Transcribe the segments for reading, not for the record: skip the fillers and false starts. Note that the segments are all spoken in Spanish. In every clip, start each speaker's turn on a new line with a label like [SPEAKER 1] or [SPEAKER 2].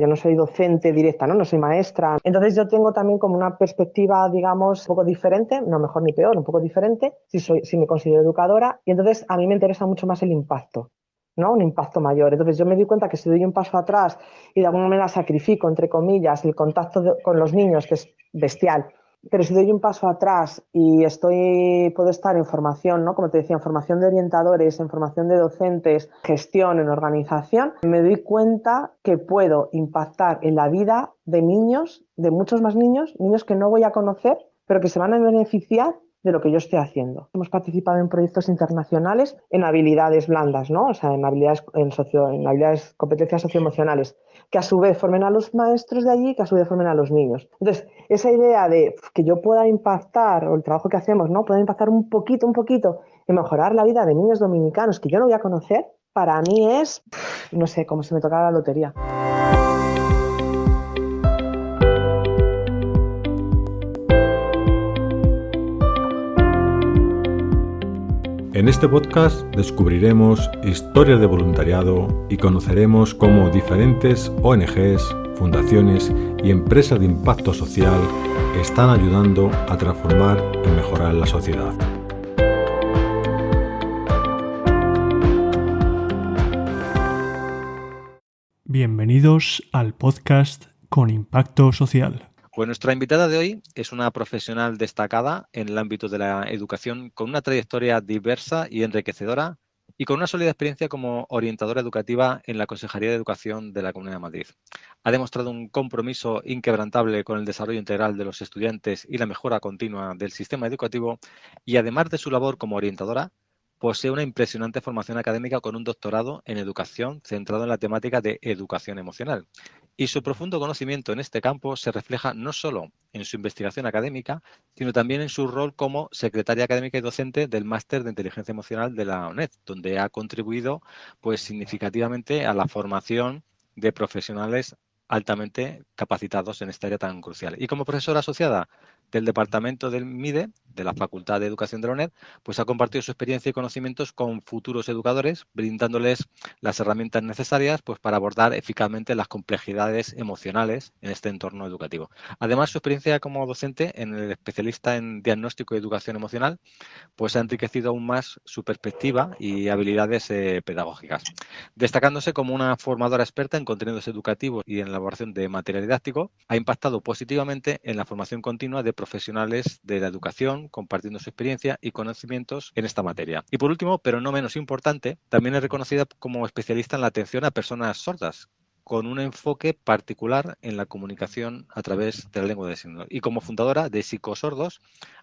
[SPEAKER 1] Yo no soy docente directa, ¿no? No soy maestra. Entonces yo tengo también como una perspectiva, digamos, un poco diferente, no mejor ni peor, un poco diferente, si me considero educadora. Y entonces a mí me interesa mucho más el impacto, ¿no? Un impacto mayor. Entonces yo me di cuenta que si doy un paso atrás y de alguna manera sacrifico, entre comillas, el contacto con los niños, que es bestial, pero si doy un paso atrás y puedo estar en formación, ¿no? Como te decía, en formación de orientadores, en formación de docentes, gestión, en organización, me doy cuenta que puedo impactar en la vida de niños, de muchos más niños, niños que no voy a conocer, pero que se van a beneficiar de lo que yo estoy haciendo. Hemos participado en proyectos internacionales en habilidades blandas, ¿no? O sea, en habilidades, competencias socioemocionales, que a su vez formen a los maestros de allí, que a su vez formen a los niños. Entonces, esa idea de que yo pueda impactar, o el trabajo que hacemos, ¿no? Pueda impactar un poquito, y mejorar la vida de niños dominicanos que yo no voy a conocer, para mí es, no sé, como si me tocara la lotería.
[SPEAKER 2] En este podcast descubriremos historias de voluntariado y conoceremos cómo diferentes ONGs, fundaciones y empresas de impacto social están ayudando a transformar y mejorar la sociedad.
[SPEAKER 3] Bienvenidos al podcast con impacto social.
[SPEAKER 4] Pues nuestra invitada de hoy es una profesional destacada en el ámbito de la educación con una trayectoria diversa y enriquecedora y con una sólida experiencia como orientadora educativa en la Consejería de Educación de la Comunidad de Madrid. Ha demostrado un compromiso inquebrantable con el desarrollo integral de los estudiantes y la mejora continua del sistema educativo y además de su labor como orientadora, posee una impresionante formación académica con un doctorado en educación centrado en la temática de educación emocional. Y su profundo conocimiento en este campo se refleja no solo en su investigación académica, sino también en su rol como secretaria académica y docente del Máster de Inteligencia Emocional de la UNED, donde ha contribuido pues, significativamente a la formación de profesionales altamente capacitados en esta área tan crucial. Y como profesora asociada del Departamento del MIDE, de la Facultad de Educación de la UNED, pues ha compartido su experiencia y conocimientos con futuros educadores, brindándoles las herramientas necesarias pues, para abordar eficazmente las complejidades emocionales en este entorno educativo. Además, su experiencia como docente en el especialista en diagnóstico y educación emocional pues ha enriquecido aún más su perspectiva y habilidades pedagógicas, destacándose como una formadora experta en contenidos educativos y en la elaboración de material didáctico. Ha impactado positivamente en la formación continua de profesionales de la educación, compartiendo su experiencia y conocimientos en esta materia. Y por último, pero no menos importante, también es reconocida como especialista en la atención a personas sordas, con un enfoque particular en la comunicación a través de la lengua de signos. Y como fundadora de Psicosordos,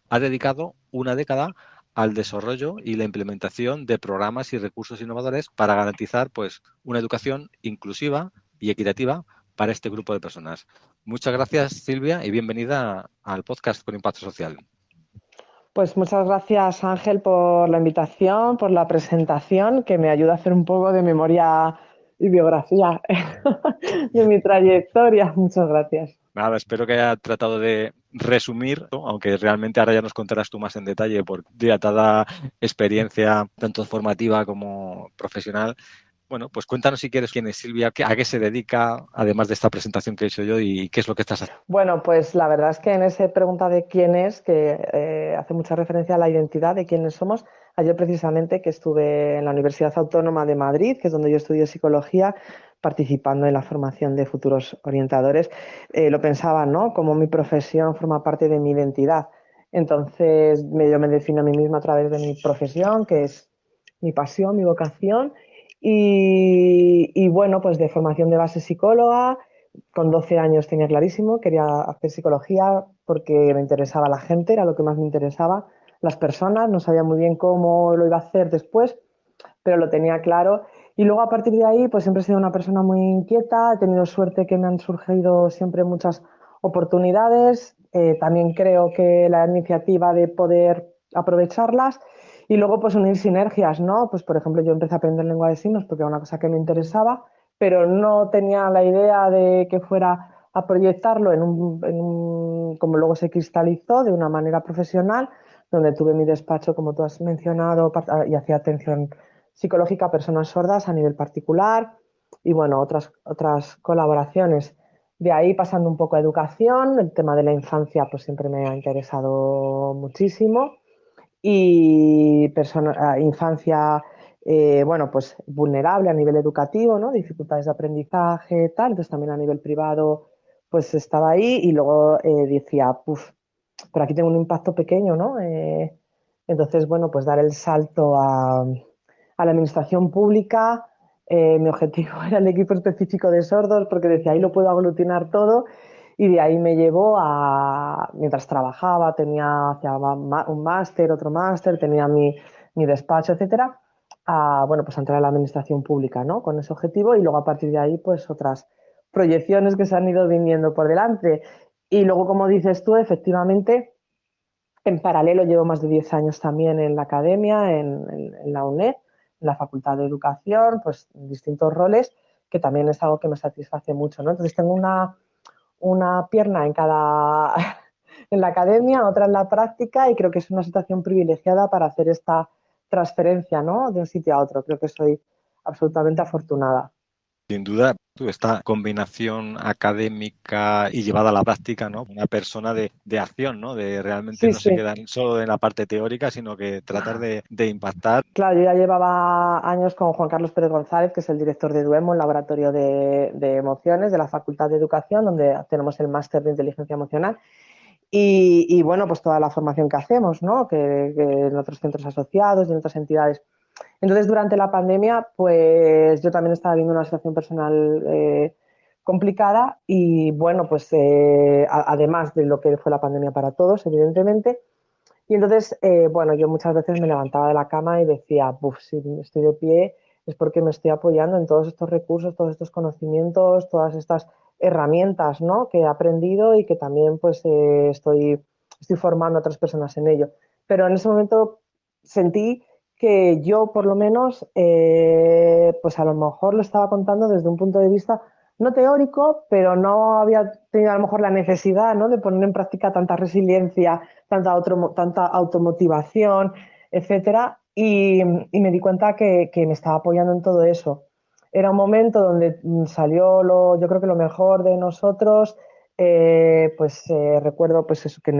[SPEAKER 4] ha dedicado una década al desarrollo y la implementación de programas y recursos innovadores para garantizar pues, una educación inclusiva y equitativa para este grupo de personas. Muchas gracias, Silvia, y bienvenida al podcast con Impacto Social.
[SPEAKER 1] Pues muchas gracias, Ángel, por la invitación, por la presentación, que me ayuda a hacer un poco de memoria y biografía de mi trayectoria. Muchas gracias.
[SPEAKER 4] Nada, espero que haya tratado de resumir, ¿no? Aunque realmente ahora ya nos contarás tú más en detalle por dilatada experiencia, tanto formativa como profesional. Bueno, pues cuéntanos si quieres quién es Silvia, a qué se dedica, además de esta presentación que he hecho yo, y qué es lo que estás haciendo.
[SPEAKER 1] Bueno, pues la verdad es que en esa pregunta de quién es, que hace mucha referencia a la identidad de quiénes somos, ayer precisamente que estuve en la Universidad Autónoma de Madrid, que es donde yo estudio psicología, participando en la formación de futuros orientadores, lo pensaba, ¿no? Como mi profesión forma parte de mi identidad. Entonces, yo me defino a mí misma a través de mi profesión, que es mi pasión, mi vocación, y bueno, pues de formación de base psicóloga. Con 12 años tenía clarísimo, quería hacer psicología porque me interesaba la gente, era lo que más me interesaba, las personas, no sabía muy bien cómo lo iba a hacer después, pero lo tenía claro. Y luego a partir de ahí, pues siempre he sido una persona muy inquieta, he tenido suerte que me han surgido siempre muchas oportunidades, también creo que la iniciativa de poder aprovecharlas y luego pues unir sinergias, ¿no? Pues por ejemplo yo empecé a aprender lengua de signos porque era una cosa que me interesaba, pero no tenía la idea de que fuera a proyectarlo como luego se cristalizó, de una manera profesional, donde tuve mi despacho, como tú has mencionado, y hacía atención psicológica a personas sordas a nivel particular. y bueno, otras colaboraciones. De ahí pasando un poco a educación, el tema de la infancia pues siempre me ha interesado muchísimo y infancia, bueno, pues vulnerable a nivel educativo, ¿no? Dificultades de aprendizaje, tal, entonces también a nivel privado pues estaba ahí y luego decía, puf, pero aquí tengo un impacto pequeño, ¿no? Entonces, bueno, pues dar el salto a la administración pública. Mi objetivo era el equipo específico de sordos porque decía, ahí lo puedo aglutinar todo y de ahí me llevó a, mientras trabajaba, hacía un máster, otro máster, tenía mi despacho, etcétera, a, bueno, pues a entrar a la administración pública, ¿no? Con ese objetivo y luego a partir de ahí, pues otras proyecciones que se han ido viniendo por delante. Y luego, como dices tú, efectivamente, en paralelo llevo más de 10 años también en la academia, en la UNED, en la Facultad de Educación, pues en distintos roles, que también es algo que me satisface mucho, ¿no? Entonces tengo una pierna en cada en la academia, otra en la práctica y creo que es una situación privilegiada para hacer esta transferencia, ¿no? De un sitio a otro. Creo que soy absolutamente afortunada.
[SPEAKER 4] Sin duda, esta combinación académica y llevada a la práctica, ¿no? Una persona de acción, ¿no? De realmente
[SPEAKER 1] Sí,
[SPEAKER 4] no se
[SPEAKER 1] sí.
[SPEAKER 4] quedan solo en la parte teórica, sino que tratar de impactar.
[SPEAKER 1] Claro, yo ya llevaba años con Juan Carlos Pérez González, que es el director de Duemo, el laboratorio de emociones de la Facultad de Educación, donde tenemos el máster de inteligencia emocional. Y bueno, pues toda la formación que hacemos, ¿no? Que en otros centros asociados y en otras entidades. Entonces, durante la pandemia, pues yo también estaba viendo una situación personal complicada y bueno, pues además de lo que fue la pandemia para todos, evidentemente. Y entonces, bueno, yo muchas veces me levantaba de la cama y decía, Buf, si estoy de pie es porque me estoy apoyando en todos estos recursos, todos estos conocimientos, todas estas herramientas, ¿no? Que he aprendido y que también pues estoy formando a otras personas en ello. Pero en ese momento sentí que yo por lo menos, pues a lo mejor lo estaba contando desde un punto de vista no teórico, pero no había tenido a lo mejor la necesidad, ¿no? De poner en práctica tanta resiliencia, tanta automotivación, etcétera. Y me di cuenta que me estaba apoyando en todo eso. Era un momento donde salió yo creo que lo mejor de nosotros. Recuerdo pues eso, que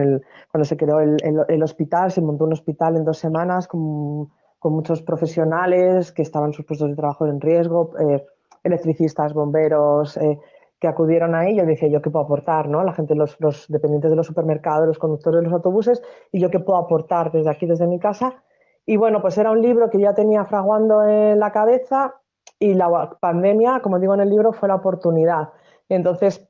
[SPEAKER 1] cuando se creó el hospital, se montó un hospital en 2 semanas con muchos profesionales que estaban sus puestos de trabajo en riesgo, electricistas, bomberos, que acudieron ahí. Yo decía, ¿yo qué puedo aportar? ¿No? La gente, los dependientes de los supermercados, los conductores de los autobuses, y yo qué puedo aportar desde aquí, desde mi casa. Y bueno, pues era un libro que ya tenía fraguando en la cabeza y la pandemia, como digo en el libro, fue la oportunidad. Entonces,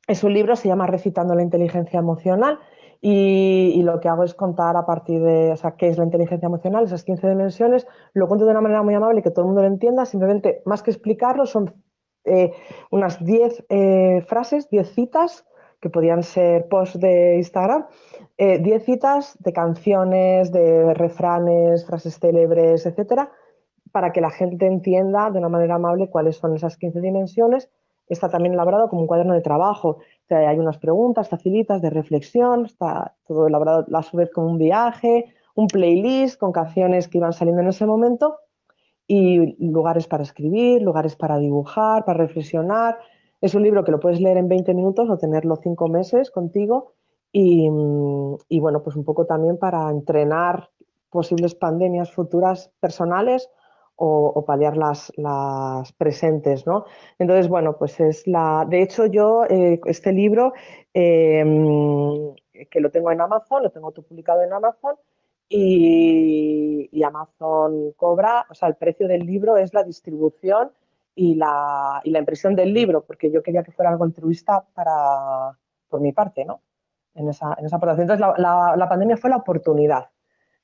[SPEAKER 1] es un libro, se llama Recitando la inteligencia emocional y lo que hago es contar a partir de, o sea, qué es la inteligencia emocional, esas 15 dimensiones, lo cuento de una manera muy amable y que todo el mundo lo entienda, simplemente, más que explicarlo, son unas 10 frases, 10 citas, que podían ser posts de Instagram, 10 citas de canciones, de refranes, frases célebres, etcétera, para que la gente entienda de una manera amable cuáles son esas 15 dimensiones. Está también elaborado como un cuaderno de trabajo. O sea, hay unas preguntas facilitas de reflexión, está todo elaborado a su vez como un viaje, un playlist con canciones que iban saliendo en ese momento y lugares para escribir, lugares para dibujar, para reflexionar. Es un libro que lo puedes leer en 20 minutos o tenerlo 5 meses contigo y bueno, pues un poco también para entrenar posibles pandemias futuras personales o paliar las presentes, ¿no? Entonces, bueno, pues de hecho yo, este libro, eh, que lo tengo en Amazon, lo tengo publicado en Amazon, y Amazon cobra, o sea, el precio del libro es la distribución y la impresión del libro, porque yo quería que fuera algo altruista por mi parte, ¿no? En esa aportación. Entonces, la pandemia fue la oportunidad,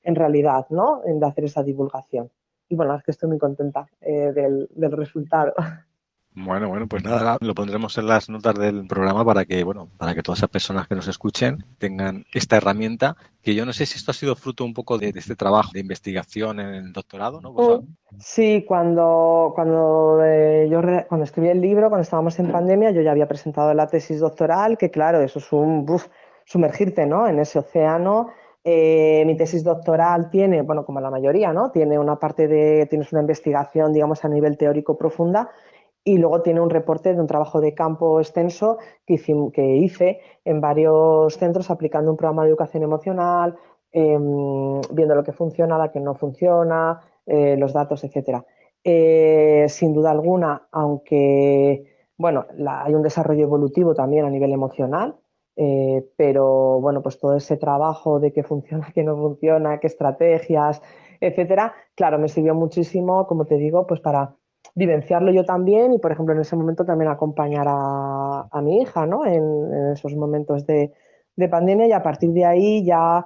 [SPEAKER 1] en realidad, ¿no? De hacer esa divulgación. Y bueno, es que estoy muy contenta del resultado.
[SPEAKER 4] Bueno, pues nada, lo pondremos en las notas del programa para que, bueno, para que todas esas personas que nos escuchen tengan esta herramienta, que yo no sé si esto ha sido fruto un poco de este trabajo de investigación en el doctorado, ¿no?
[SPEAKER 1] Sí, cuando escribí el libro, cuando estábamos en pandemia, yo ya había presentado la tesis doctoral, que claro, eso es sumergirte, ¿no? En ese océano. Mi tesis doctoral tiene, bueno, como la mayoría, ¿no? Tienes una investigación, digamos, a nivel teórico profunda Y luego tiene un reporte de un trabajo de campo extenso que hice en varios centros aplicando un programa de educación emocional, viendo lo que funciona, lo que no funciona, los datos, etcétera. Sin duda alguna, aunque bueno, hay un desarrollo evolutivo también a nivel emocional, pero bueno, pues todo ese trabajo de qué funciona, qué no funciona, qué estrategias, etcétera, claro, me sirvió muchísimo, como te digo, pues para vivenciarlo yo también y, por ejemplo, en ese momento también acompañar a mi hija, ¿no? En esos momentos de pandemia y a partir de ahí ya,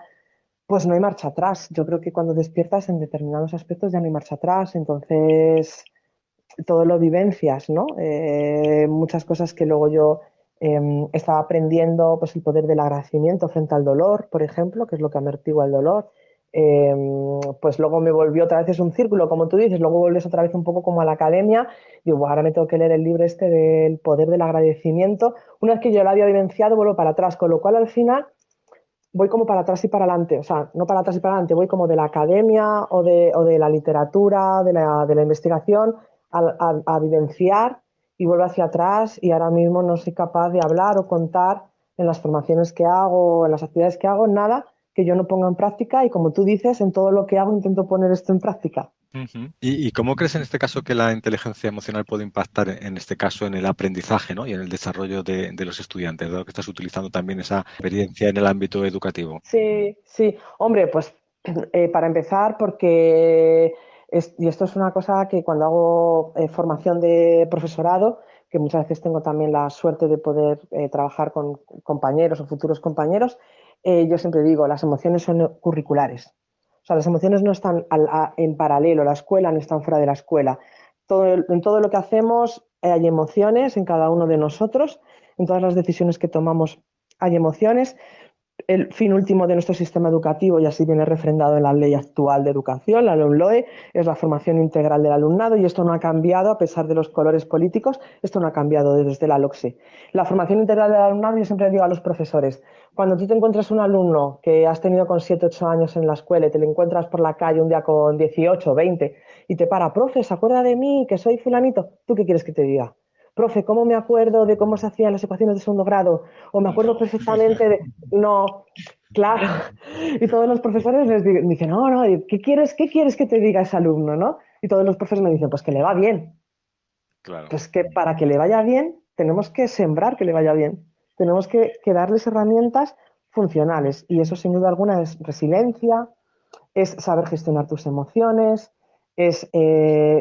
[SPEAKER 1] pues no hay marcha atrás. Yo creo que cuando despiertas en determinados aspectos ya no hay marcha atrás, entonces todo lo vivencias, ¿no? Muchas cosas que luego yo estaba aprendiendo, pues el poder del agradecimiento frente al dolor, por ejemplo, que es lo que amortigua el dolor. Eh, pues luego me volvió otra vez, es un círculo, como tú dices, luego vuelves otra vez un poco como a la academia, digo, "Buah, ahora me tengo que leer el libro este del poder del agradecimiento". Una vez que yo lo había vivenciado, vuelvo para atrás, con lo cual al final voy como para atrás y para adelante, o sea, no para atrás y para adelante, voy como de la academia o de la literatura, de la investigación, a vivenciar y vuelvo hacia atrás y ahora mismo no soy capaz de hablar o contar en las formaciones que hago, en las actividades que hago, nada que yo no ponga en práctica y como tú dices, en todo lo que hago intento poner esto en práctica.
[SPEAKER 4] Ujú. ¿Y cómo crees en este caso que la inteligencia emocional puede impactar en este caso en el aprendizaje, ¿no? Y en el desarrollo de los estudiantes, dado que estás utilizando también esa experiencia en el ámbito educativo?
[SPEAKER 1] Sí, sí. Hombre, pues para empezar, porque, y esto es una cosa que cuando hago formación de profesorado, que muchas veces tengo también la suerte de poder trabajar con compañeros o futuros compañeros, yo siempre digo, las emociones son curriculares. O sea, las emociones no están en paralelo a la escuela, no están fuera de la escuela. En todo lo que hacemos hay emociones en cada uno de nosotros, en todas las decisiones que tomamos hay emociones. El fin último de nuestro sistema educativo, y así viene refrendado en la ley actual de educación, la LOMLOE, es la formación integral del alumnado y esto no ha cambiado a pesar de los colores políticos, esto no ha cambiado desde la LOCSE. La formación integral del alumnado, yo siempre digo a los profesores, cuando tú te encuentras un alumno que has tenido con 7 8 años en la escuela y te lo encuentras por la calle un día con 18 20 y te para, profe, ¿se acuerda de mí, que soy fulanito? ¿Tú qué quieres que te diga? Profe, ¿cómo me acuerdo de cómo se hacían las ecuaciones de segundo grado? O me acuerdo perfectamente de... No, claro. Y todos los profesores dicen, no, no, qué quieres que te diga ese alumno, ¿no? Y todos los profesores me dicen, pues que le va bien.
[SPEAKER 4] Claro.
[SPEAKER 1] Pues que para que le vaya bien, tenemos que sembrar que le vaya bien. Tenemos que darles herramientas funcionales. Y eso, sin duda alguna, es resiliencia, es saber gestionar tus emociones, es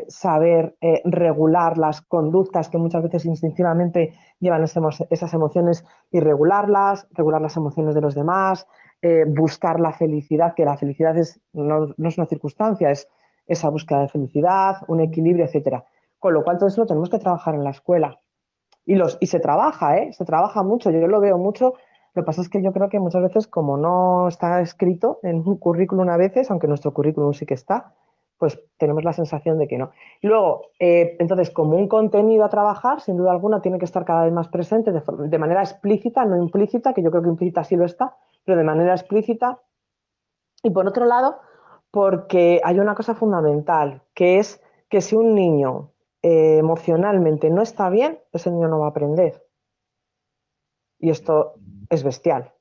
[SPEAKER 1] saber regular las conductas que muchas veces instintivamente llevan esas emociones y regularlas, regular las emociones de los demás, buscar la felicidad, que la felicidad no es una circunstancia, es esa búsqueda de felicidad, un equilibrio, etcétera. Con lo cual todo eso lo tenemos que trabajar en la escuela. Y se trabaja, ¿eh? Se trabaja mucho, yo lo veo mucho. Lo que pasa es que yo creo que muchas veces, como no está escrito en un currículum a veces, aunque nuestro currículum sí que está, pues tenemos la sensación de que no. Y luego, entonces, como un contenido a trabajar, sin duda alguna, tiene que estar cada vez más presente de manera explícita, no implícita, que yo creo que implícita sí lo está, pero de manera explícita. Y por otro lado, porque hay una cosa fundamental, que es que si un niño emocionalmente no está bien, ese niño no va a aprender. Y esto es bestial.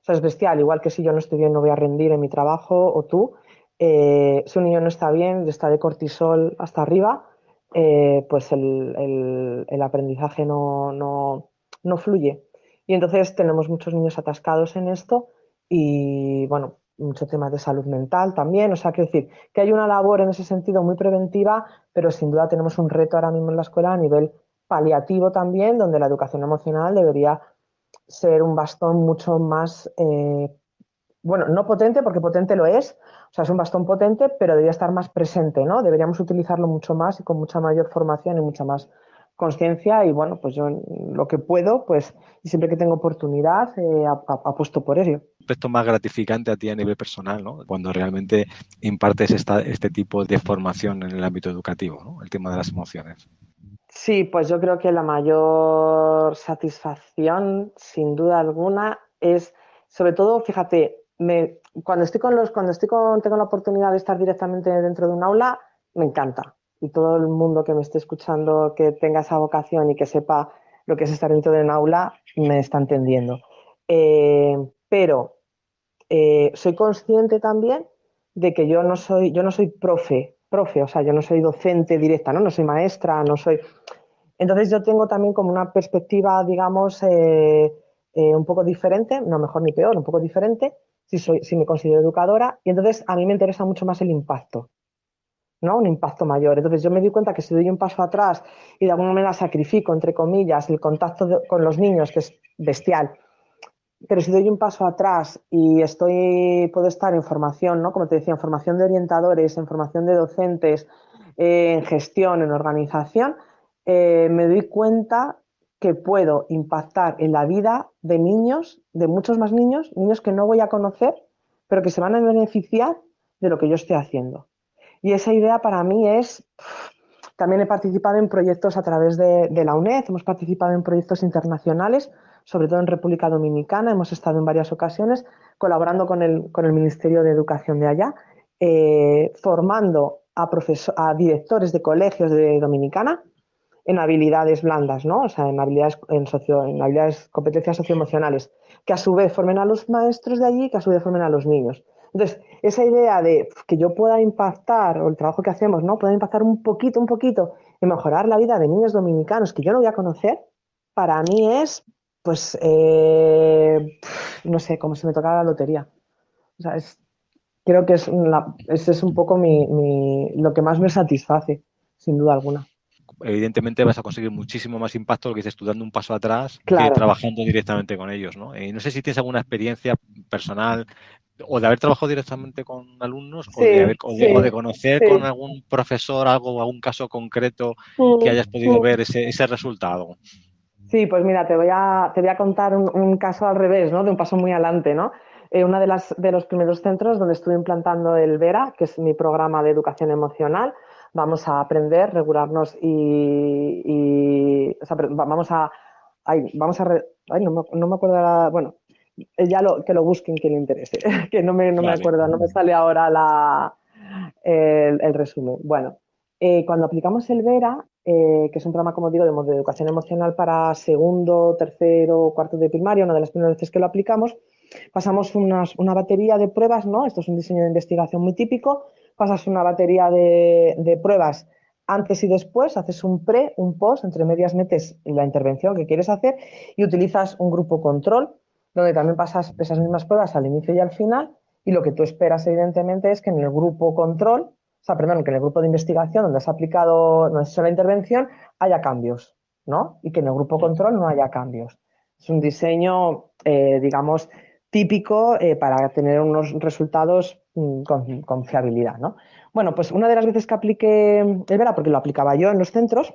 [SPEAKER 1] O sea, es bestial, igual que si yo no estoy bien, no voy a rendir en mi trabajo o tú. Si un niño no está bien, está de cortisol hasta arriba, pues el aprendizaje no fluye. Y entonces tenemos muchos niños atascados en esto y, bueno, mucho tema de salud mental también. O sea, quiero decir que hay una labor en ese sentido muy preventiva, pero sin duda tenemos un reto ahora mismo en la escuela a nivel paliativo también, donde la educación emocional debería ser un bastón mucho más, bueno, no potente, porque potente lo es, o sea, es un bastón potente, pero debería estar más presente, ¿no? Deberíamos utilizarlo mucho más y con mucha mayor formación y mucha más conciencia y bueno, pues yo lo que puedo, pues, y siempre que tengo oportunidad, apuesto por ello.
[SPEAKER 4] Aspecto más gratificante a ti a nivel personal, ¿no? Cuando realmente impartes este tipo de formación en el ámbito educativo, ¿no? El tema de las emociones.
[SPEAKER 1] Sí, pues yo creo que la mayor satisfacción, sin duda alguna, es, sobre todo, fíjate, cuando tengo la oportunidad de estar directamente dentro de un aula, me encanta. y todo el mundo que me esté escuchando que tenga esa vocación y que sepa lo que es estar dentro de un aula, me está entendiendo. Pero soy consciente también de que yo no soy profe, o sea, yo no soy docente directa, ¿no? No soy maestra, no soy. Entonces yo tengo también como una perspectiva, digamos, un poco diferente, no mejor ni peor, un poco diferente, si me considero educadora, y entonces a mí me interesa mucho más el impacto, ¿no? Un impacto mayor. Entonces yo me di cuenta que si doy un paso atrás y de alguna manera sacrifico, entre comillas, el contacto con los niños, que es bestial, pero si doy un paso atrás y puedo estar en formación, ¿no? Como te decía, en formación de orientadores, en formación de docentes, en gestión, en organización, me doy cuenta que puedo impactar en la vida de niños, de muchos más niños, niños que no voy a conocer, pero que se van a beneficiar de lo que yo estoy haciendo. Y esa idea para mí es. También he participado en proyectos a través de la UNED, hemos participado en proyectos internacionales, sobre todo en República Dominicana, hemos estado en varias ocasiones colaborando con el Ministerio de Educación de allá, formando a directores de colegios de Dominicana en habilidades blandas, ¿no? O sea, en habilidades, competencias socioemocionales, que a su vez formen a los maestros de allí, que a su vez formen a los niños. Entonces, esa idea de que yo pueda impactar, o el trabajo que hacemos, ¿no? Pueda impactar un poquito, y mejorar la vida de niños dominicanos que yo no voy a conocer, para mí es, pues, no sé, como si me tocara la lotería. O sea, creo que ese es un poco lo que más me satisface, sin duda alguna.
[SPEAKER 4] Evidentemente vas a conseguir muchísimo más impacto lo que dices tú dando un paso atrás que
[SPEAKER 1] Claro.
[SPEAKER 4] trabajando directamente con ellos, ¿no? No sé si tienes alguna experiencia personal o de haber trabajado directamente con alumnos
[SPEAKER 1] Sí,
[SPEAKER 4] o de
[SPEAKER 1] sí,
[SPEAKER 4] conocer con
[SPEAKER 1] sí.
[SPEAKER 4] algún profesor algún caso concreto que
[SPEAKER 1] Mm,
[SPEAKER 4] hayas podido
[SPEAKER 1] mm.
[SPEAKER 4] ver ese resultado.
[SPEAKER 1] Sí, pues mira, te voy a contar un caso al revés, ¿no? De un paso muy adelante, ¿no? Uno de los primeros centros donde estuve implantando el VERA, que es mi programa de educación emocional, vamos a aprender, regularnos o sea, vamos a, ay, vamos a, no me acuerdo, bueno, que lo busquen quien le interese, que no me
[SPEAKER 4] Vale.
[SPEAKER 1] acuerdo, no me sale ahora el resumen. Bueno, cuando aplicamos el VERA, que es un programa, como digo, de educación emocional para segundo, tercero, cuarto de primaria, una de las primeras veces que lo aplicamos, pasamos una batería de pruebas, ¿no? Esto es un diseño de investigación muy típico, pasas una batería de pruebas antes y después, haces un pre, un post, entre medias metes la intervención que quieres hacer y utilizas un grupo control, donde también pasas esas mismas pruebas al inicio y al final, y lo que tú esperas, evidentemente, es que en el grupo control, o sea, perdón, que en el grupo de investigación donde has aplicado, donde has hecho la intervención, haya cambios, ¿no? Y que en el grupo control no haya cambios. Es un diseño, digamos, típico para tener unos resultados con fiabilidad, ¿no? Bueno, pues una de las veces que apliqué el VERA, porque lo aplicaba yo en los centros,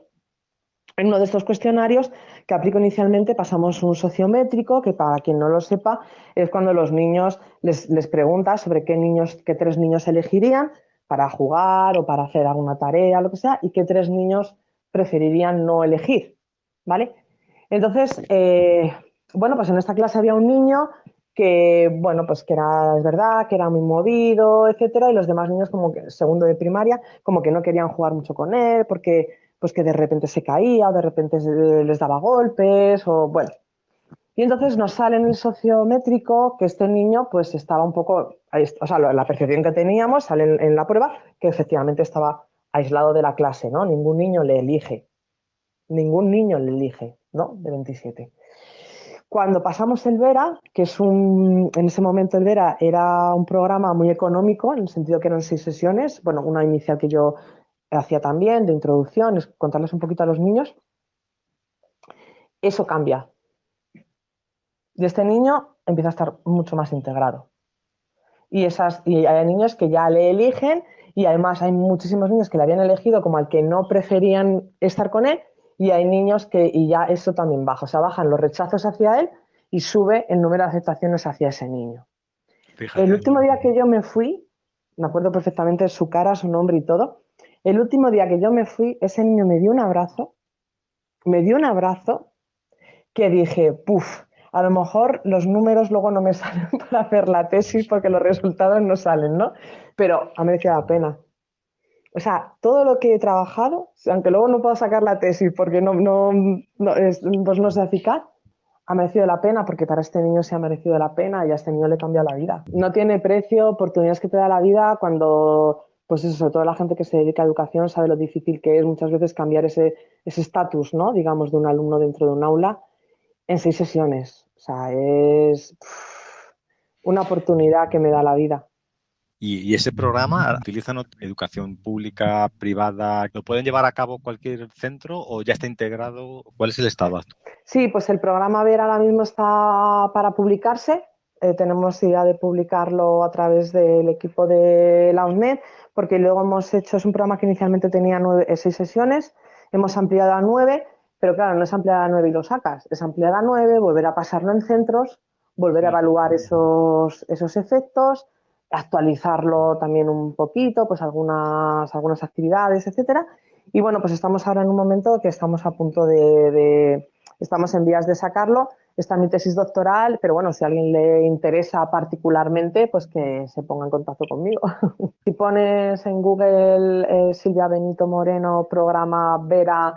[SPEAKER 1] en uno de estos cuestionarios que aplico inicialmente pasamos un sociométrico, que para quien no lo sepa, es cuando los niños les preguntas sobre qué 3 niños elegirían para jugar o para hacer alguna tarea, lo que sea, y qué 3 niños preferirían no elegir, ¿vale? Entonces, bueno, pues en esta clase había un niño que, bueno, pues es verdad, que era muy movido, etcétera, y los demás niños, como que segundo de primaria, como que no querían jugar mucho con él, porque pues que de repente se caía o de repente les daba golpes o bueno. Y entonces nos sale en el sociométrico que este niño pues estaba un poco, o sea, la percepción que teníamos sale en la prueba que efectivamente estaba aislado de la clase, ¿no? Ningún niño le elige, ¿no? De 27. Cuando pasamos el VERA, en ese momento el VERA era un programa muy económico, en el sentido que eran 6 sesiones, bueno, una inicial que yo hacía también, de introducción, es contarles un poquito a los niños, eso cambia. Y este niño empieza a estar mucho más integrado. Y hay niños que ya le eligen y además hay muchísimos niños que le habían elegido como al que no preferían estar con él y hay niños y ya eso también baja. O sea, bajan los rechazos hacia él y sube el número de aceptaciones hacia ese niño. El
[SPEAKER 4] Fíjate.
[SPEAKER 1] último día que yo me fui, me acuerdo perfectamente de su cara, su nombre y todo, el último día que yo me fui, ese niño me dio un abrazo que dije, puf, a lo mejor los números luego no me salen para hacer la tesis porque los resultados no salen, ¿no? Pero ha merecido la pena. o sea, todo lo que he trabajado, aunque luego no puedo sacar la tesis porque pues no es eficaz, ha merecido la pena porque para este niño se ha merecido la pena y a este niño le cambia la vida. No tiene precio, oportunidades que te da la vida cuando, pues eso, sobre todo la gente que se dedica a educación sabe lo difícil que es muchas veces cambiar ese estatus, ¿no? Digamos, de un alumno dentro de un aula en 6 sesiones. O sea, es una oportunidad que me da la vida.
[SPEAKER 4] Y ese programa utilizan educación pública, privada, ¿lo pueden llevar a cabo cualquier centro o ya está integrado? ¿Cuál es el estado actual?
[SPEAKER 1] Sí, pues el programa Ver ahora mismo está para publicarse. Tenemos idea de publicarlo a través del equipo de la UNED, porque luego hemos hecho, es un programa que inicialmente tenía 6 sesiones, hemos ampliado a 9, pero claro, no es ampliar a 9 y lo sacas, es ampliar a 9, volver a pasarlo en centros, volver a evaluar esos efectos, actualizarlo también un poquito, pues algunas actividades, etcétera. Y bueno, pues estamos ahora en un momento que estamos a punto estamos en vías de sacarlo. Está mi tesis doctoral, pero bueno, si a alguien le interesa particularmente, pues que se ponga en contacto conmigo. Si pones en Google Silvia Benito Moreno, programa Vera,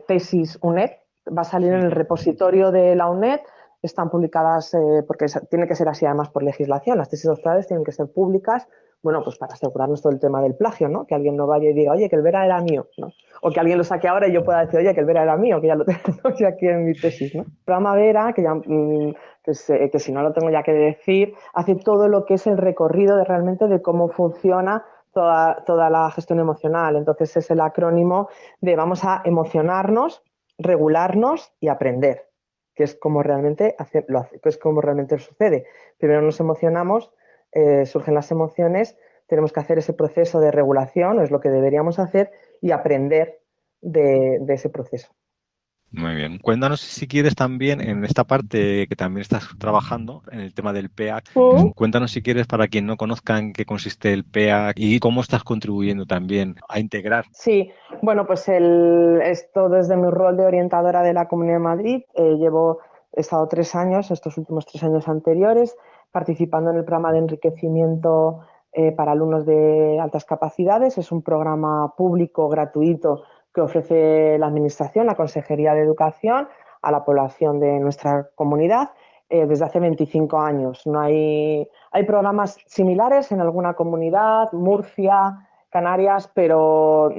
[SPEAKER 1] tesis UNED, va a salir en el repositorio de la UNED. Están publicadas, porque tiene que ser así además por legislación, las tesis doctorales tienen que ser públicas, bueno, pues para asegurarnos todo el tema del plagio, ¿no? Que alguien no vaya y diga, oye, que el Vera era mío, ¿no? O que alguien lo saque ahora y yo pueda decir, oye, que el Vera era mío, que ya lo tengo yo aquí en mi tesis, ¿no? El programa Vera, que si no lo tengo ya que decir, hace todo lo que es el recorrido realmente de cómo funciona toda la gestión emocional. Entonces es el acrónimo de vamos a emocionarnos, regularnos y aprender, que es como realmente, que es como realmente sucede. Primero nos emocionamos, surgen las emociones, tenemos que hacer ese proceso de regulación, es lo que deberíamos hacer, y aprender de ese proceso.
[SPEAKER 4] Muy bien. Cuéntanos si quieres también en esta parte que también estás trabajando, en el tema del PEAC. Cuéntanos si quieres para quien no conozca en qué consiste el PEAC y cómo estás contribuyendo también a integrar.
[SPEAKER 1] Sí, bueno, pues esto desde mi rol de orientadora de la Comunidad de Madrid, he estado 3 años, estos últimos 3 años anteriores, participando en el programa de enriquecimiento para alumnos de altas capacidades. Es un programa público gratuito que ofrece la Administración, la Consejería de Educación, a la población de nuestra comunidad desde hace 25 años. Hay programas similares en alguna comunidad, Murcia, Canarias, pero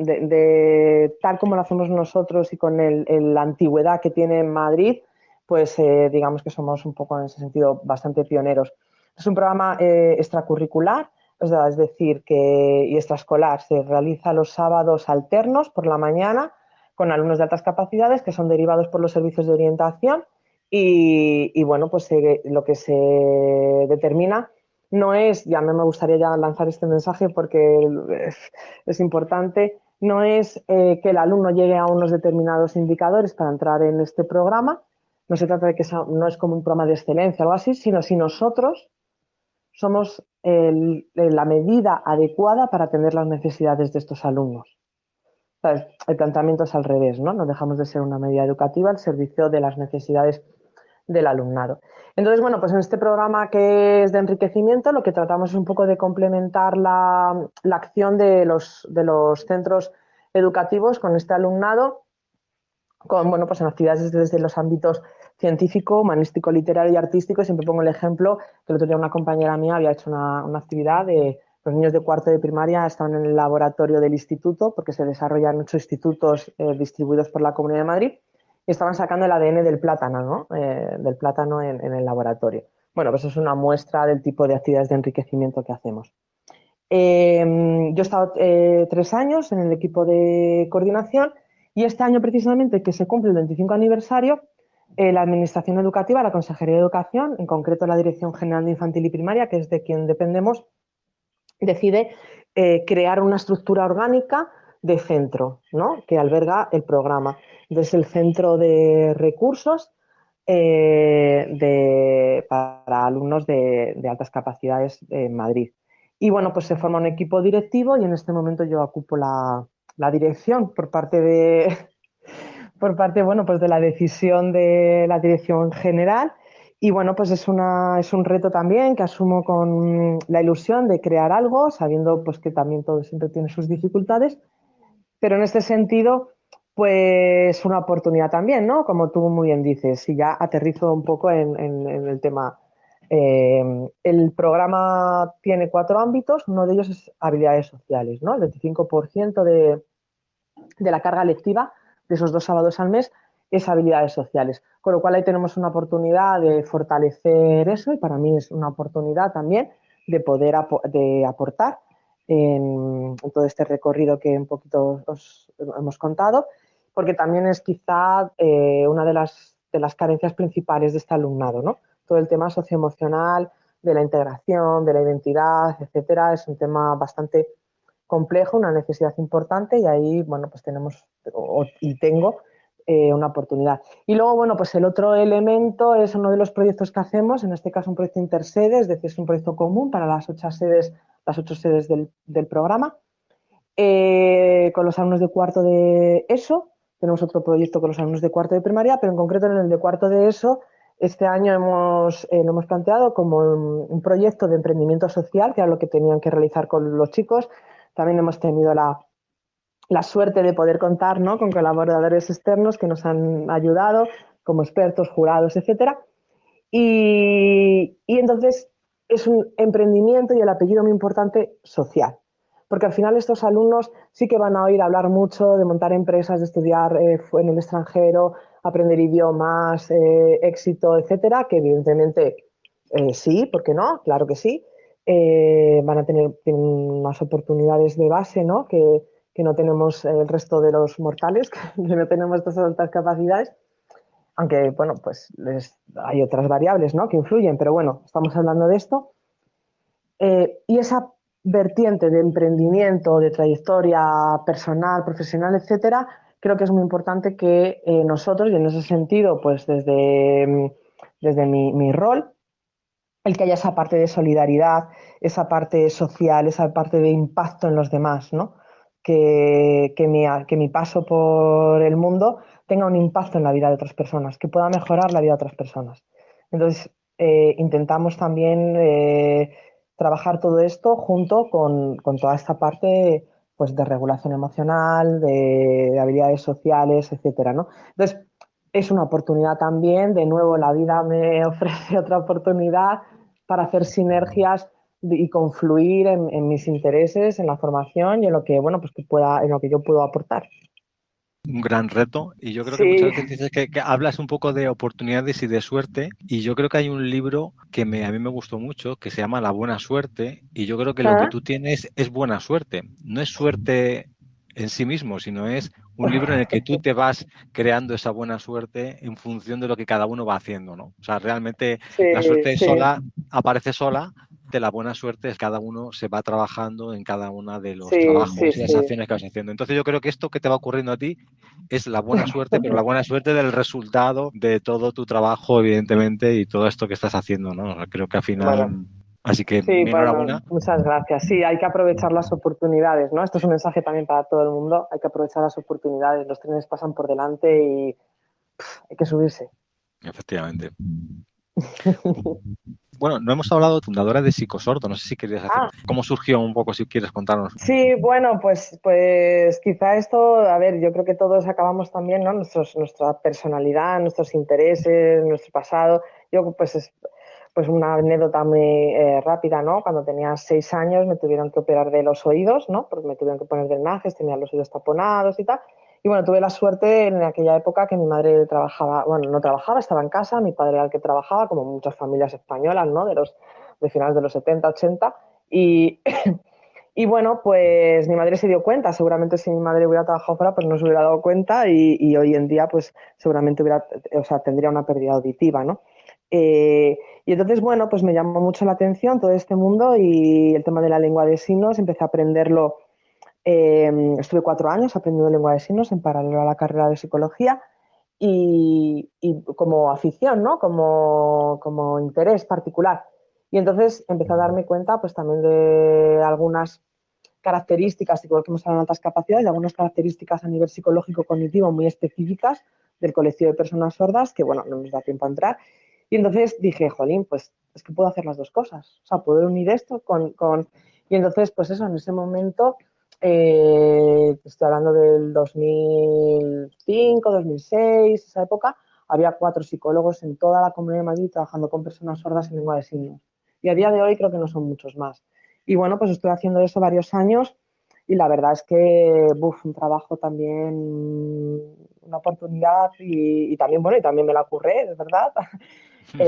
[SPEAKER 1] tal como lo hacemos nosotros y con la antigüedad que tiene en Madrid, pues digamos que somos un poco en ese sentido bastante pioneros. Es un programa extracurricular, es decir, y extraescolar. Se realiza los sábados alternos por la mañana con alumnos de altas capacidades que son derivados por los servicios de orientación y bueno, pues lo que se determina no es, ya me gustaría ya lanzar este mensaje porque es importante, no es que el alumno llegue a unos determinados indicadores para entrar en este programa, no se trata de que no es como un programa de excelencia o algo así, sino si nosotros somos la medida adecuada para atender las necesidades de estos alumnos. ¿Sabes? El planteamiento es al revés, ¿no? No dejamos de ser una medida educativa al servicio de las necesidades del alumnado. Entonces, bueno, pues en este programa que es de enriquecimiento, lo que tratamos es un poco de complementar la acción de los centros educativos con este alumnado, bueno, pues en actividades desde los ámbitos científico, humanístico, literario y artístico. Siempre pongo el ejemplo que el otro día una compañera mía había hecho una actividad de los niños de cuarto de primaria estaban en el laboratorio del instituto, porque se desarrollan 8 institutos distribuidos por la Comunidad de Madrid, y estaban sacando el ADN del plátano, ¿no? Del plátano en el laboratorio. Bueno, pues es una muestra del tipo de actividades de enriquecimiento que hacemos. Yo he estado 3 años en el equipo de coordinación y este año precisamente que se cumple el 25 aniversario, la Administración Educativa, la Consejería de Educación, en concreto la Dirección General de Infantil y Primaria, que es de quien dependemos, decide crear una estructura orgánica de centro, ¿no? Que alberga el programa. Desde el centro de recursos para alumnos de altas capacidades en Madrid. Y bueno, pues se forma un equipo directivo y en este momento yo ocupo la dirección por parte bueno, pues de la decisión de la dirección general Y bueno, pues es un reto también que asumo con la ilusión de crear algo, sabiendo pues que también todo siempre tiene sus dificultades, pero en este sentido, pues una oportunidad también, ¿no? Como tú muy bien dices, y ya aterrizo un poco en el tema. El programa tiene 4 ámbitos, uno de ellos es habilidades sociales, ¿no? El 25% de la carga lectiva de esos 2 sábados al mes es habilidades sociales. Con lo cual ahí tenemos una oportunidad de fortalecer eso y para mí es una oportunidad también de poder de aportar en todo este recorrido que un poquito os hemos contado, porque también es quizá una de las carencias principales de este alumnado, ¿no? Todo el tema socioemocional, de la integración, de la identidad, etcétera, es un tema bastante complejo, una necesidad importante y ahí, bueno, pues tenemos y tengo una oportunidad. Y luego, bueno, pues el otro elemento es uno de los proyectos que hacemos, en este caso un proyecto intersede, es decir, es un proyecto común para las 8 sedes del programa. Con los alumnos de cuarto de ESO, tenemos otro proyecto con los alumnos de cuarto de primaria, pero en concreto en el de cuarto de ESO, este año lo hemos planteado como un proyecto de emprendimiento social, que era lo que tenían que realizar con los chicos. También hemos tenido la suerte de poder contar, ¿no?, con colaboradores externos que nos han ayudado, como expertos, jurados, etcétera. Y entonces es un emprendimiento y el apellido muy importante social. Porque al final estos alumnos sí que van a oír hablar mucho de montar empresas, de estudiar en el extranjero, aprender idiomas, éxito, etcétera, que evidentemente sí, ¿por qué no? Claro que sí. Van a tener unas oportunidades de base, ¿no?, que no tenemos el resto de los mortales, que no tenemos estas altas capacidades. Aunque, bueno, pues hay otras variables, ¿no?, que influyen, pero bueno, estamos hablando de esto. Y esa vertiente de emprendimiento, de trayectoria personal, profesional, etcétera, creo que es muy importante que nosotros, y en ese sentido, pues desde mi rol, el que haya esa parte de solidaridad, esa parte social, esa parte de impacto en los demás, ¿no? Que mi paso por el mundo tenga un impacto en la vida de otras personas, que pueda mejorar la vida de otras personas. Entonces, intentamos también trabajar todo esto junto con toda esta parte, pues, de regulación emocional, de habilidades sociales, etcétera, ¿no? Entonces, es una oportunidad también, de nuevo la vida me ofrece otra oportunidad para hacer sinergias y confluir en mis intereses, en la formación y en lo que, bueno, pues en lo que yo puedo aportar.
[SPEAKER 4] Un gran reto y yo creo que muchas
[SPEAKER 1] Sí,
[SPEAKER 4] veces dices que hablas un poco de oportunidades y de suerte y yo creo que hay un libro que a mí me gustó mucho que se llama La buena suerte y yo creo que lo que
[SPEAKER 1] ¿ah?
[SPEAKER 4] tú tienes es buena suerte. No es suerte en sí mismo, sino es un libro en el que tú te vas creando esa buena suerte en función de lo que cada uno va haciendo, ¿no? O sea, realmente
[SPEAKER 1] Sí,
[SPEAKER 4] la suerte
[SPEAKER 1] sí,
[SPEAKER 4] sola aparece sola. De la buena suerte es cada uno se va trabajando en cada uno de los
[SPEAKER 1] sí, sí,
[SPEAKER 4] trabajos y las
[SPEAKER 1] sí.
[SPEAKER 4] acciones que vas haciendo. Entonces yo creo que esto que te va ocurriendo a ti es la buena suerte, pero la buena suerte del resultado de todo tu trabajo, evidentemente, y todo esto que estás haciendo, ¿no? Creo que al final,
[SPEAKER 1] Bueno,
[SPEAKER 4] así que
[SPEAKER 1] sí,
[SPEAKER 4] mi
[SPEAKER 1] bueno,
[SPEAKER 4] enhorabuena.
[SPEAKER 1] muchas gracias. Sí, hay que aprovechar las oportunidades, ¿no? Esto es un mensaje también para todo el mundo. Hay que aprovechar las oportunidades. Los trenes pasan por delante y hay que subirse.
[SPEAKER 4] Efectivamente. Bueno, no hemos hablado de fundadora de Psicosordo, no sé si querías hacer.
[SPEAKER 1] Ah,
[SPEAKER 4] ¿Cómo surgió un poco, si quieres contarnos?
[SPEAKER 1] sí, bueno, pues quizá esto, a ver, yo creo que todos acabamos también, ¿no? Nuestra personalidad, nuestros intereses, nuestro pasado. Yo, pues una anécdota muy rápida, ¿no? Cuando tenía 6 años me tuvieron que operar de los oídos, ¿no? Porque me tuvieron que poner drenajes, tenía los oídos taponados y tal. Y bueno, tuve la suerte en aquella época que mi madre trabajaba, bueno, no trabajaba, estaba en casa, mi padre era el que trabajaba, como muchas familias españolas, ¿no? De finales de los 70, 80. Y y bueno, pues mi madre se dio cuenta, seguramente si mi madre hubiera trabajado fuera, pues no se hubiera dado cuenta y hoy en día, pues seguramente tendría una pérdida auditiva, ¿no? Y entonces, bueno, pues me llamó mucho la atención todo este mundo y el tema de la lengua de signos, empecé a aprenderlo, estuve 4 años aprendiendo lengua de signos en paralelo a la carrera de psicología y como afición, ¿no? Como interés particular. Y entonces empecé a darme cuenta pues también de algunas características, igual que hemos hablado en altas capacidades, de algunas características a nivel psicológico cognitivo muy específicas del colectivo de personas sordas, que bueno, no nos da tiempo a entrar. Y entonces dije, jolín, pues es que puedo hacer las dos cosas. O sea, puedo unir esto con... Y entonces, pues eso, en ese momento, estoy hablando del 2005, 2006, esa época, había 4 psicólogos en toda la Comunidad de Madrid trabajando con personas sordas en lengua de signos. Y a día de hoy creo que no son muchos más. Y bueno, pues estoy haciendo eso varios años y la verdad es que, un trabajo también, una oportunidad y también, bueno, y también me la curré, es verdad,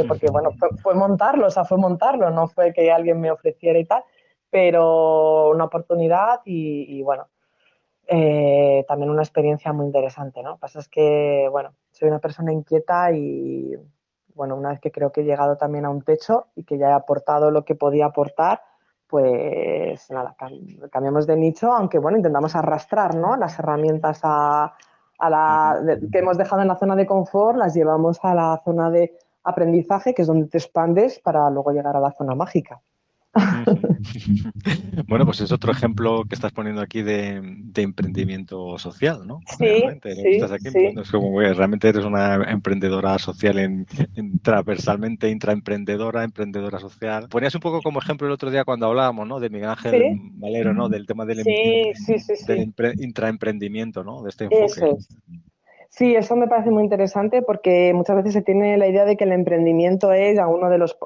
[SPEAKER 1] porque bueno, fue montarlo, o sea, fue montarlo, no fue que alguien me ofreciera y tal, pero una oportunidad y bueno, también una experiencia muy interesante, ¿no? Lo que pasa es que, bueno, soy una persona inquieta y, bueno, una vez que creo que he llegado también a un techo y que ya he aportado lo que podía aportar, pues nada, cambiamos de nicho, aunque, bueno, intentamos arrastrar, ¿no? Las herramientas que hemos dejado en la zona de confort, las llevamos a la zona de aprendizaje, que es donde te expandes para luego llegar a la zona mágica.
[SPEAKER 4] Bueno, pues es otro ejemplo que estás poniendo aquí de emprendimiento social, ¿no?
[SPEAKER 1] Sí,
[SPEAKER 4] Realmente, lo que
[SPEAKER 1] sí,
[SPEAKER 4] estás aquí
[SPEAKER 1] sí.
[SPEAKER 4] es como, realmente eres una emprendedora social transversalmente, intraemprendedora, emprendedora social. Ponías un poco como ejemplo el otro día cuando hablábamos, ¿no? De Miguel Ángel
[SPEAKER 1] Sí,
[SPEAKER 4] Valero, ¿no? Del tema
[SPEAKER 1] sí, sí, sí, sí.
[SPEAKER 4] intraemprendimiento, ¿no? De este
[SPEAKER 1] Eso
[SPEAKER 4] enfoque.
[SPEAKER 1] es. Sí, eso me parece muy interesante porque muchas veces se tiene la idea de que el emprendimiento es, a uno de los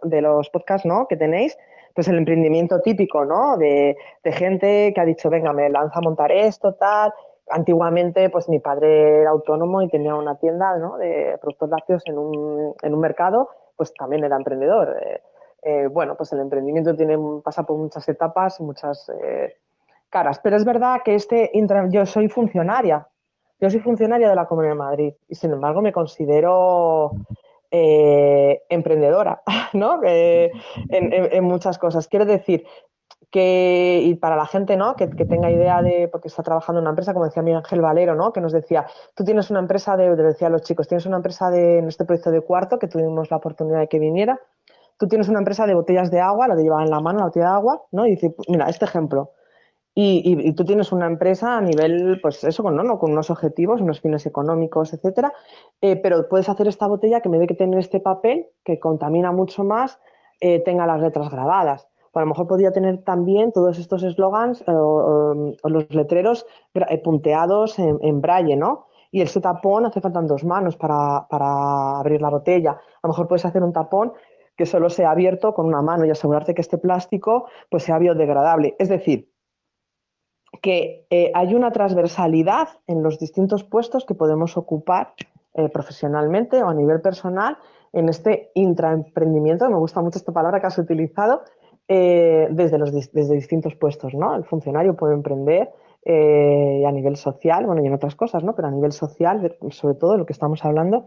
[SPEAKER 1] podcasts, ¿no?, que tenéis, pues el emprendimiento típico, ¿no? De gente que ha dicho, venga, me lanza a montar esto, tal. Antiguamente, pues mi padre era autónomo y tenía una tienda, ¿no?, de productos lácteos en un mercado, pues también era emprendedor. Bueno, pues el emprendimiento pasa por muchas etapas, muchas caras. Pero es verdad que yo soy funcionaria de la Comunidad de Madrid y, sin embargo, me considero emprendedora, ¿no? En muchas cosas. Quiero decir que, y para la gente, ¿no?, que tenga idea porque está trabajando en una empresa, como decía Miguel Ángel Valero, ¿no?, que nos decía, tú tienes una empresa decía a los chicos, tienes una empresa en este proyecto de cuarto, que tuvimos la oportunidad de que viniera, tú tienes una empresa de botellas de agua, la de llevar en la mano, la botella de agua, ¿no? Y dice, mira, este ejemplo. Y tú tienes una empresa a nivel, pues eso, ¿no? Con unos objetivos, unos fines económicos, etcétera, pero puedes hacer esta botella que, en vez de que tener este papel, que contamina mucho más, tenga las letras grabadas. O a lo mejor podría tener también todos estos eslogans o los letreros punteados en braille, ¿no? Y ese tapón hace falta 2 manos para abrir la botella. A lo mejor puedes hacer un tapón que solo sea abierto con una mano y asegurarte que este plástico pues sea biodegradable. Es decir, que hay una transversalidad en los distintos puestos que podemos ocupar profesionalmente o a nivel personal en este intraemprendimiento, me gusta mucho esta palabra que has utilizado, desde distintos puestos, ¿no? El funcionario puede emprender a nivel social, bueno, y en otras cosas, ¿no? Pero a nivel social, sobre todo de lo que estamos hablando,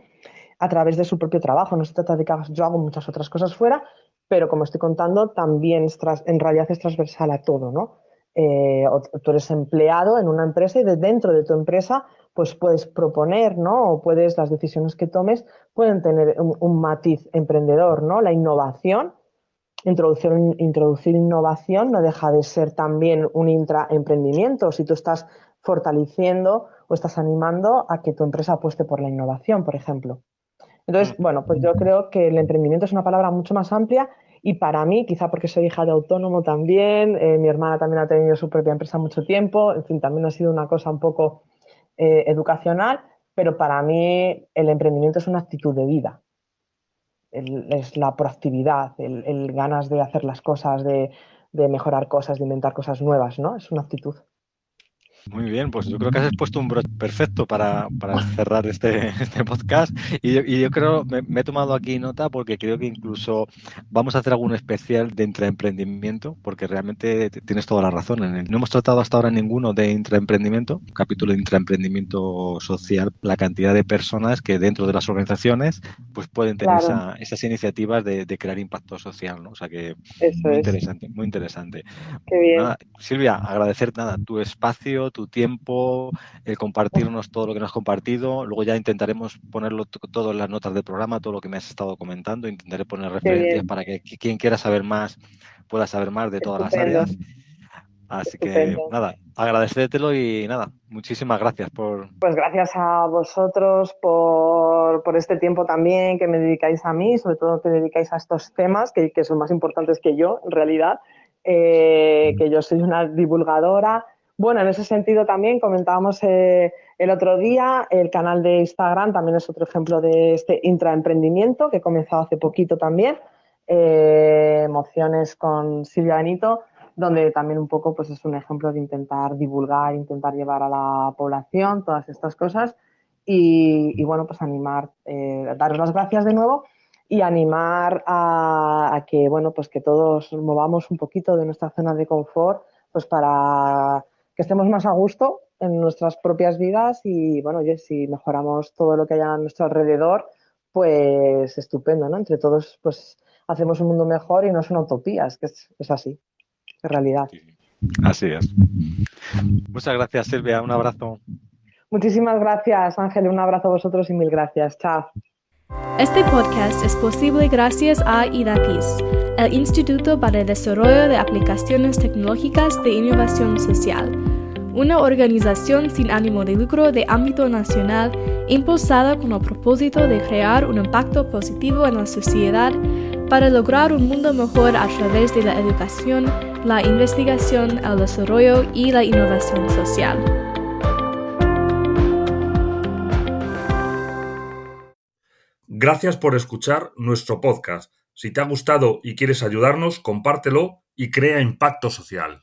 [SPEAKER 1] a través de su propio trabajo. No se trata de que yo hago muchas otras cosas fuera, pero como estoy contando, también en realidad es transversal a todo, ¿no? O tú eres empleado en una empresa y dentro de tu empresa pues puedes proponer, ¿no? O las decisiones que tomes pueden tener un matiz emprendedor, ¿no? La innovación, introducir innovación no deja de ser también un intraemprendimiento si tú estás fortaleciendo o estás animando a que tu empresa apueste por la innovación, por ejemplo. Entonces, bueno, pues yo creo que el emprendimiento es una palabra mucho más amplia y, para mí, quizá porque soy hija de autónomo también, mi hermana también ha tenido su propia empresa mucho tiempo, en fin, también ha sido una cosa un poco educacional, pero para mí el emprendimiento es una actitud de vida, es la proactividad, el ganas de hacer las cosas, de mejorar cosas, de inventar cosas nuevas, ¿no? Es una actitud.
[SPEAKER 4] Muy bien, pues yo creo que has expuesto un broche perfecto para cerrar este podcast y yo creo, me he tomado aquí nota porque creo que incluso vamos a hacer algún especial de intraemprendimiento porque realmente tienes toda la razón. No hemos tratado hasta ahora ninguno de intraemprendimiento, un capítulo de intraemprendimiento social, la cantidad de personas que dentro de las organizaciones pues pueden tener
[SPEAKER 1] Claro,
[SPEAKER 4] esas iniciativas de crear impacto social, ¿no? O sea que
[SPEAKER 1] eso
[SPEAKER 4] muy
[SPEAKER 1] es.
[SPEAKER 4] interesante, muy interesante.
[SPEAKER 1] Qué bien.
[SPEAKER 4] Nada, Silvia, agradecer nada, tu espacio, tu tiempo, el compartirnos todo lo que nos has compartido. Luego ya intentaremos ponerlo todo en las notas del programa, todo lo que me has estado comentando. Intentaré poner
[SPEAKER 1] Qué
[SPEAKER 4] referencias
[SPEAKER 1] bien.
[SPEAKER 4] para que quien quiera saber más pueda saber más de todas las
[SPEAKER 1] Estupendo.
[SPEAKER 4] áreas. Así que
[SPEAKER 1] Estupendo.
[SPEAKER 4] nada, agradecértelo y nada, muchísimas gracias por...
[SPEAKER 1] Pues gracias a vosotros por este tiempo también que me dedicáis a mí, sobre todo que dedicáis a estos temas que son más importantes que yo, en realidad, que yo soy una divulgadora. Bueno, en ese sentido también comentábamos el otro día, el canal de Instagram también es otro ejemplo de este intraemprendimiento que he comenzado hace poquito también, Emociones con Silvia Benito, donde también un poco pues es un ejemplo de intentar divulgar, intentar llevar a la población todas estas cosas y bueno, pues animar, daros las gracias de nuevo y animar a que, bueno, pues que todos movamos un poquito de nuestra zona de confort, pues para que estemos más a gusto en nuestras propias vidas y, bueno, oye, si mejoramos todo lo que haya a nuestro alrededor, pues estupendo, ¿no? Entre todos, pues hacemos un mundo mejor y no son utopías, que es así, es realidad.
[SPEAKER 4] Así es. Muchas gracias, Silvia. Un abrazo.
[SPEAKER 1] Muchísimas gracias, Ángel. Un abrazo a vosotros y mil gracias. Chao.
[SPEAKER 5] Este podcast es posible gracias a IDAPIS, el Instituto para el Desarrollo de Aplicaciones Tecnológicas de Innovación Social, una organización sin ánimo de lucro de ámbito nacional impulsada con el propósito de crear un impacto positivo en la sociedad para lograr un mundo mejor a través de la educación, la investigación, el desarrollo y la innovación social.
[SPEAKER 6] Gracias por escuchar nuestro podcast. Si te ha gustado y quieres ayudarnos, compártelo y crea impacto social.